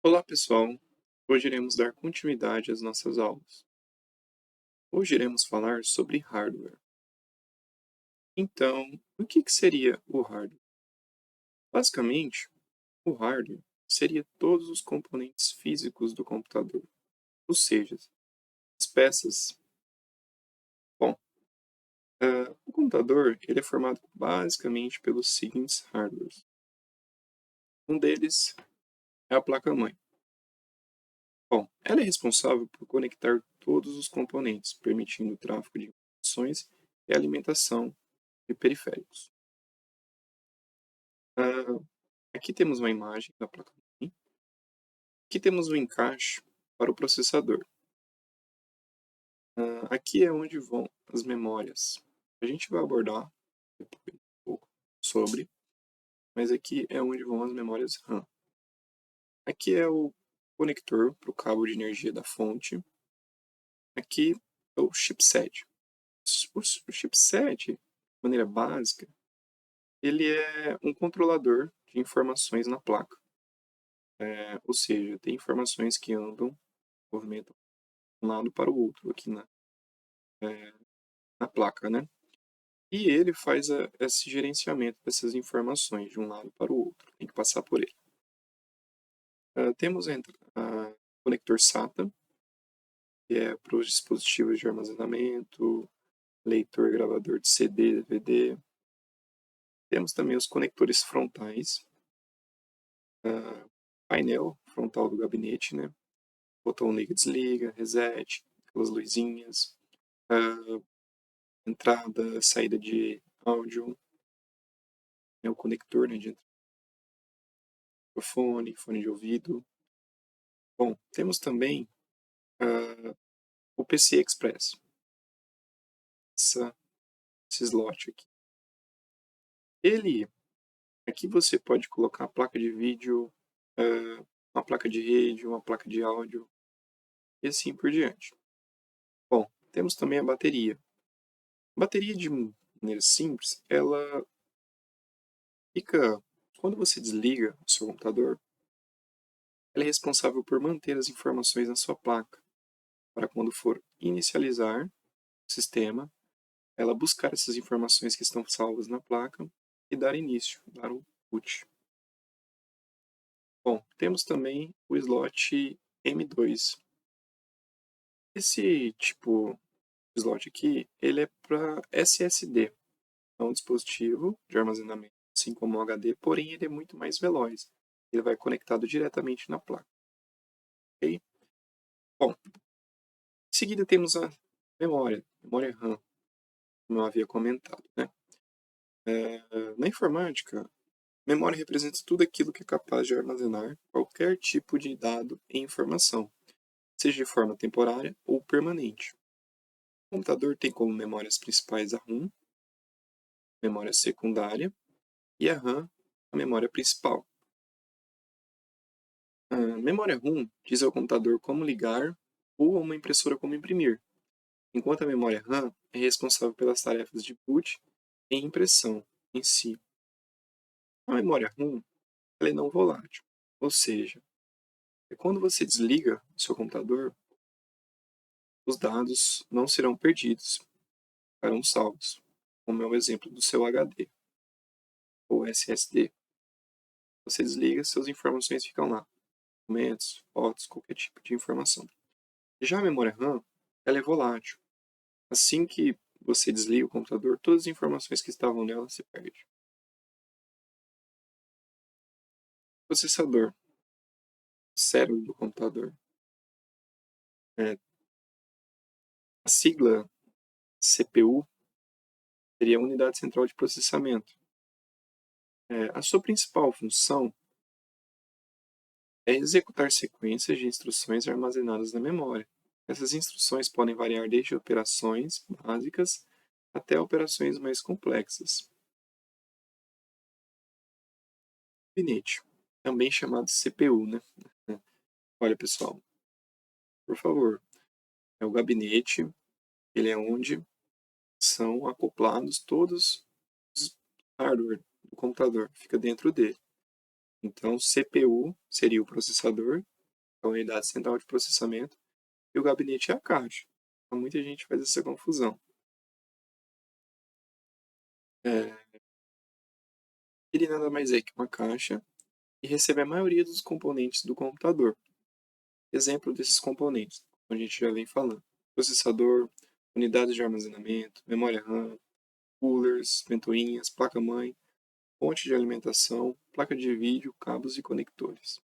Olá, pessoal! Hoje iremos dar continuidade às nossas aulas. Hoje iremos falar sobre hardware. Então, o que seria o hardware? Basicamente, o hardware seria todos os componentes físicos do computador, ou seja, as peças. Bom, o computador ele é formado basicamente pelos seguintes hardwares. Um deles é a placa-mãe. Bom, ela é responsável por conectar todos os componentes, permitindo o tráfego de informações e alimentação de periféricos. Ah, aqui temos uma imagem da placa-mãe. Aqui temos o encaixe para o processador. Aqui é onde vão as memórias. A gente vai abordar depois um pouco sobre, mas aqui é onde vão as memórias RAM. Aqui é o conector para o cabo de energia da fonte. Aqui é o chipset. O chipset, de maneira básica, ele é um controlador de informações na placa. Ou seja, tem informações que andam, movimentam de um lado para o outro aqui na placa, né? E ele faz esse gerenciamento dessas informações de um lado para o outro, tem que passar por ele. Temos o conector SATA, que é para os dispositivos de armazenamento, leitor e gravador de CD, DVD. Temos também os conectores frontais, painel frontal do gabinete, né? Botão liga, desliga, reset, aquelas luzinhas, entrada, saída de áudio, o conector, né, de microfone, fone de ouvido. Bom, temos também o PCI Express, esse slot aqui. Aqui você pode colocar a placa de vídeo, uma placa de rede, uma placa de áudio e assim por diante. Bom, temos também a bateria. A bateria, de maneira simples, ela fica, quando você desliga o seu computador, ela é responsável por manter as informações na sua placa, para quando for inicializar o sistema, ela buscar essas informações que estão salvas na placa e dar início, dar um boot. Bom, temos também o slot M2. Esse tipo de slot aqui, ele é para SSD. É um dispositivo de armazenamento, assim como o HD, porém ele é muito mais veloz. Ele vai conectado diretamente na placa. Ok? Bom, em seguida temos a memória RAM, como eu havia comentado, né? Na informática, memória representa tudo aquilo que é capaz de armazenar qualquer tipo de dado e informação, seja de forma temporária ou permanente. O computador tem como memórias principais a ROM, memória secundária, e a RAM, a memória principal. A memória ROM diz ao computador como ligar ou a uma impressora como imprimir, enquanto a memória RAM é responsável pelas tarefas de boot e impressão em si. A memória ROM ela é não volátil, ou seja, quando você desliga o seu computador, os dados não serão perdidos, ficarão salvos, como é o exemplo do seu HD ou SSD. Você desliga, suas informações ficam lá, documentos, fotos, qualquer tipo de informação. Já a memória RAM, ela é volátil. Assim que você desliga o computador, todas as informações que estavam nela se perdem. Processador, cérebro do computador. É, a sigla CPU seria a unidade central de processamento. A sua principal função é executar sequências de instruções armazenadas na memória. Essas instruções podem variar desde operações básicas até operações mais complexas. Gabinete, também chamado CPU, né? Olha, pessoal, por favor, é o gabinete, ele é onde são acoplados todos os hardware do computador, fica dentro dele. Então, CPU seria o processador é a unidade central de processamento, e o gabinete é a caixa. Então, muita gente faz essa confusão. É, ele nada mais é que uma caixa e recebe a maioria dos componentes do computador. Exemplo desses componentes, como a gente já vem falando: processador, unidades de armazenamento, memória RAM, coolers, ventoinhas, placa-mãe, fonte de alimentação, placa de vídeo, cabos e conectores.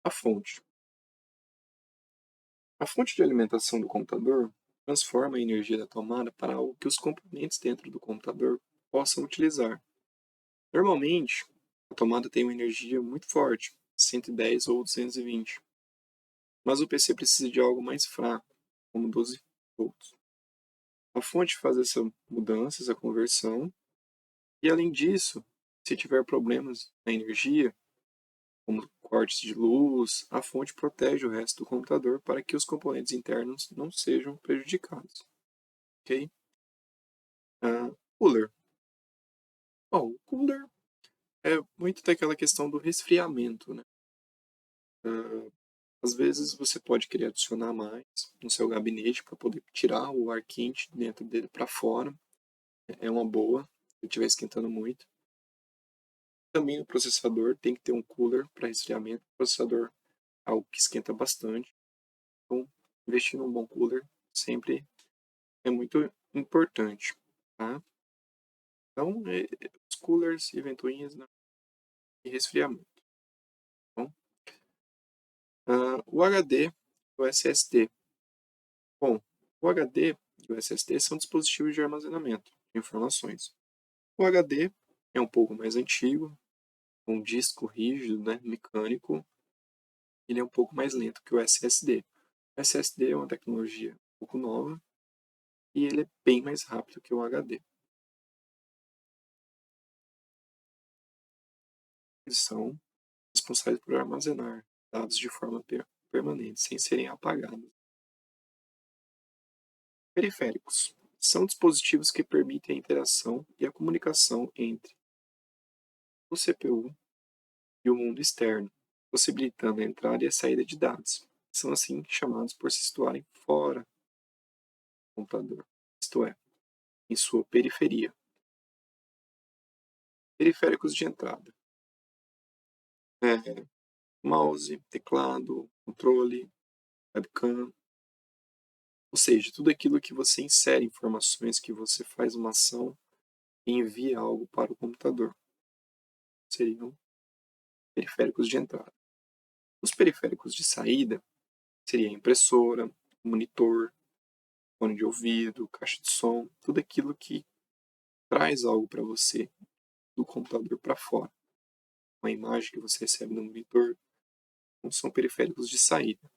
A fonte. A fonte de alimentação do computador transforma a energia da tomada para algo que os componentes dentro do computador possam utilizar. Normalmente, a tomada tem uma energia muito forte, 110 ou 220, mas o PC precisa de algo mais fraco, como 12 volts. A fonte faz essa mudança, essa conversão, e além disso, se tiver problemas na energia, como cortes de luz, a fonte protege o resto do computador para que os componentes internos não sejam prejudicados. Ok? Cooler. Bom, o cooler é muito daquela questão do resfriamento, né? Ah, às vezes você pode querer adicionar mais no seu gabinete para poder tirar o ar quente dentro dele para fora. É uma boa, se estiver esquentando muito. Também o processador tem que ter um cooler para resfriamento. O processador é algo que esquenta bastante. Então, investir num bom cooler sempre é muito importante, tá? Então, os coolers e ventoinhas, né, e resfriamento, tá bom? O HD e o SSD. Bom, o HD e o SSD são dispositivos de armazenamento de informações. O HD é um pouco mais antigo, um disco rígido, né, mecânico. Ele é um pouco mais lento que o SSD. O SSD é uma tecnologia um pouco nova e ele é bem mais rápido que o HD. Eles são responsáveis por armazenar dados de forma permanente, sem serem apagados. Periféricos são dispositivos que permitem a interação e a comunicação entre o CPU e o mundo externo, possibilitando a entrada e a saída de dados. São assim chamados por se situarem fora do computador, isto é, em sua periferia. Periféricos de entrada: é, mouse, teclado, controle, webcam, ou seja, tudo aquilo que você insere informações, que você faz uma ação e envia algo para o computador. Seriam periféricos de entrada. Os periféricos de saída seria a impressora, monitor, fone de ouvido, caixa de som, tudo aquilo que traz algo para você do computador para fora. Uma imagem que você recebe no monitor, não são periféricos de saída.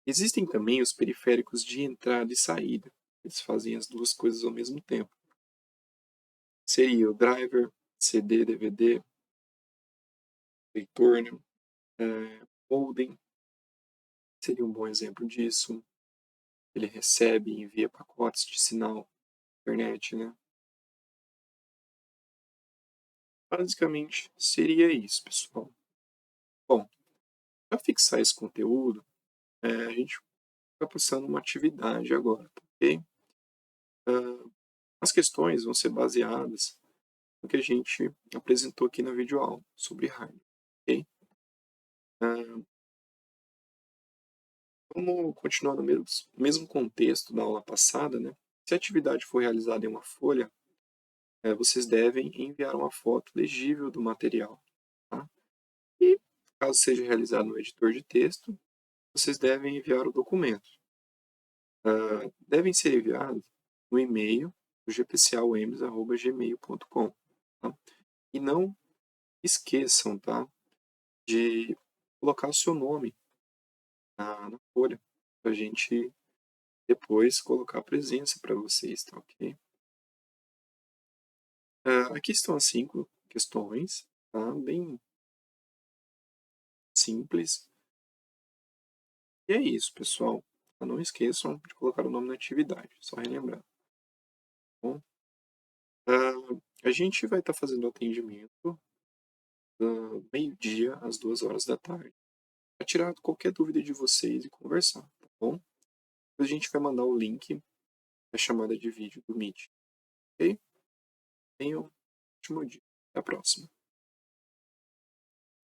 Existem também os periféricos de entrada e saída. Eles fazem as duas coisas ao mesmo tempo. Seria o driver, CD, DVD, leitor, né? Modem seria um bom exemplo disso. Ele recebe e envia pacotes de sinal internet, né? Basicamente seria isso, pessoal. Bom, para fixar esse conteúdo, a gente está passando uma atividade agora, tá ok? As questões vão ser baseadas no que a gente apresentou aqui na videoaula sobre hardware, ok? Ah, Vamos continuar no mesmo contexto da aula passada, né? Se a atividade for realizada em uma folha, vocês devem enviar uma foto legível do material, tá? E, caso seja realizado no editor de texto, vocês devem enviar o documento. Devem ser enviados no e-mail gpcawemes@gmail.com, tá? E não esqueçam, tá, de colocar o seu nome na folha, para a gente depois colocar a presença para vocês, tá ok? Aqui estão as 5 questões, tá? Bem simples. E é isso, pessoal. Não esqueçam de colocar o nome na atividade, só relembrar, tá bom? A gente vai estar fazendo atendimento meio-dia às 2 horas da tarde, para tirar qualquer dúvida de vocês e conversar, tá bom? Depois a gente vai mandar o link da chamada de vídeo do Meet, ok? Tenham um ótimo dia. Até a próxima.